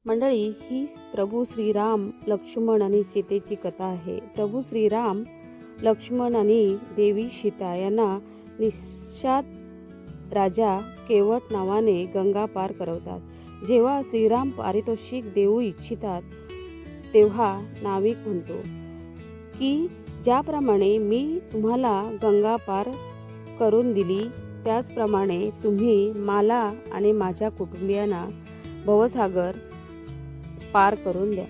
मंडळी, ही प्रभू श्रीराम, लक्ष्मण आणि सीतेची कथा आहे. प्रभू श्रीराम, लक्ष्मण आणि देवी सीता यांना निषाद राजा केवट नावाने गंगा पार करवतात. जेव्हा श्रीराम पारितोषिक देऊ इच्छितात तेव्हा नाविक म्हणतो की ज्याप्रमाणे मी तुम्हाला गंगा पार करून दिली त्याचप्रमाणे तुम्ही मला आणि माझ्या कुटुंबियांना भवसागर पार करून द्या.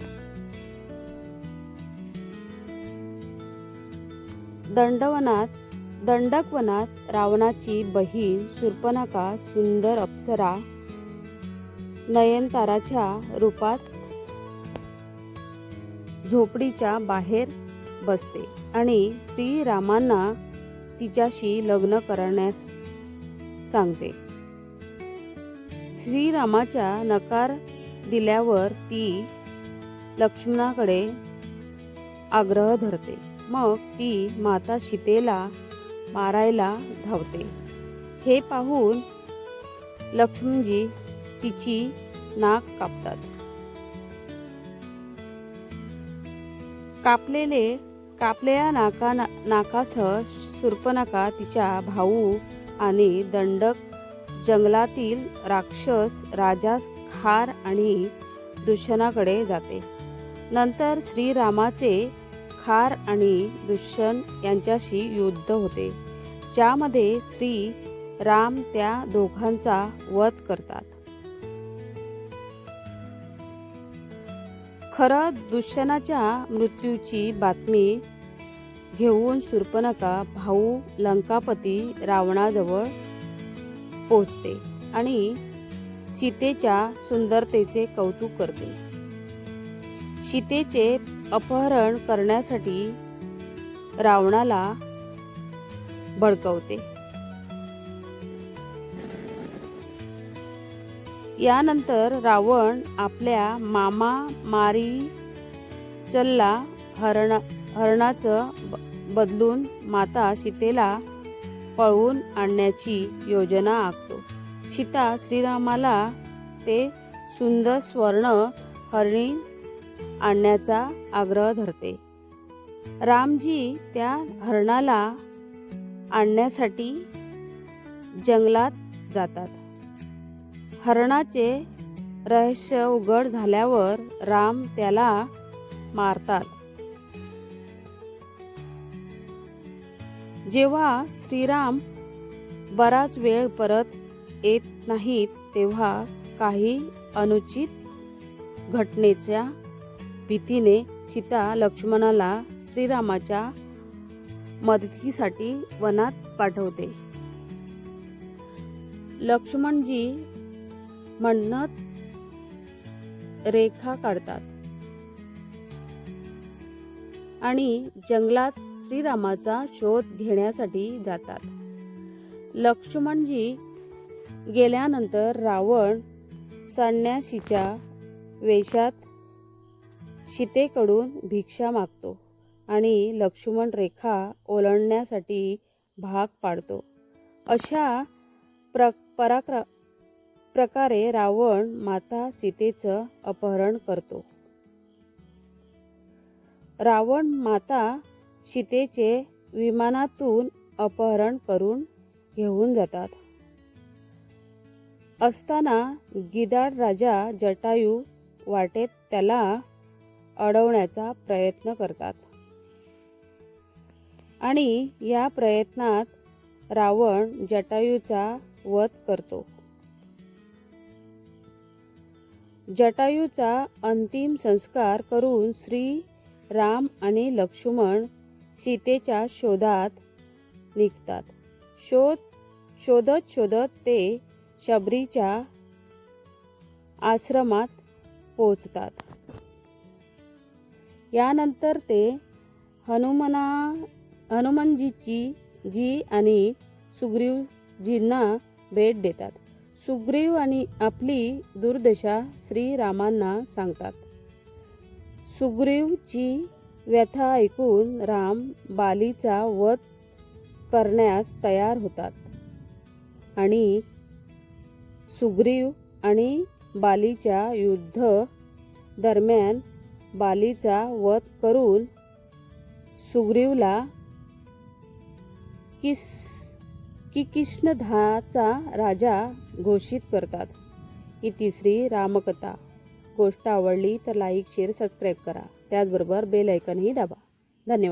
दंडकवनात रावणाची बहीण शूर्पणखा सुंदर अप्सरा नयनताराच्या रूपात झोपडीच्या बाहेर बसते आणि श्रीरामांना तिच्याशी लग्न करण्यास सांगते. श्रीरामाच्या नकार दिल्यावर ती लक्ष्मणाकडे आग्रह धरते. मग ती माता सीतेला मारायला धावते. हे पाहून लक्ष्मणजी तिची नाक कापतात. कापलेल्या नाकासह शूर्पणखा तिच्या भाऊ आणि दंडक जंगलातील राक्षस राजा खार आणि दुष्यनाकडे जाते. नंतर श्रीरामाचे खार आणि दुष्यन यांच्याशी युद्ध होते, ज्यामध्ये श्री राम त्या दोघांचा वध करतात. खरं दुष्यनाच्या मृत्यूची बातमी घेऊन शूर्पणखा भाऊ लंकापती रावणाजवळ पोहोचते आणि सीतेच्या सुंदरतेचे कौतुक करते. सीतेचे अपहरण करण्यासाठी रावणाला भडकवते. यानंतर रावण आपल्या मामा मारीचलला हरणाचं बदलून माता सीतेला पळवून आणण्याची योजना आखतो. सीता श्रीरामाला ते सुंदर स्वर्ण हरिण आणण्याचा आग्रह धरते. रामजी त्या हरणाला आणण्यासाठी जंगलात जातात. हरणाचे रहस्य उघड झाल्यावर राम त्याला मारतात. जेव्हा श्रीराम बराच वेळ परत येत नाहीत तेव्हा काही अनुचित घटनेच्या भीतीने सीता लक्ष्मणाला श्रीरामाच्या मदतीसाठी वनात पाठवते. लक्ष्मणजी म्हणत रेखा काढतात आणि जंगलात श्रीरामाचा शोध घेण्यासाठी जातात. लक्ष्मणजी गेल्यानंतर रावण संन्यासीच्या वेशात सीतेकडून भिक्षा मागतो आणि लक्ष्मण रेखा ओलांडण्यासाठी भाग पाडतो. अशा प्रकारे रावण माता सीतेचं अपहरण करतो. रावण माता सीतेचे विमानातून अपहरण करून घेऊन जातात असताना गिधाड राजा जटायू वाटेत त्याला अडवण्याचा प्रयत्न करतात आणि या प्रयत्नात रावण जटायूचा वध करतो. जटायूचा अंतिम संस्कार करून श्री राम आणि लक्ष्मण सीतेच्या शोधात निघतात. शोधत ते शबरीच्या आश्रमात पोहोचतात. यानंतर ते हनुमानजी आणि सुग्रीवजींना भेट देतात. सुग्रीव आणि आपली दुर्दशा श्रीरामांना सांगतात. सुग्रीवची व्यथा ऐकून राम बालीचा वध करण्यास तयार होतात आणि सुग्रीव आणि बालीच्या युद्ध दरम्यान बालीचा वध करून सुग्रीवला किष्किंधाचा राजा घोषित करतात. ही तिसरी रामकथा. गोष्ट आवडली तर लाईक, शेअर, सबस्क्राईब करा. त्याचबरोबर बेल आयकॉनही दाबा. धन्यवाद.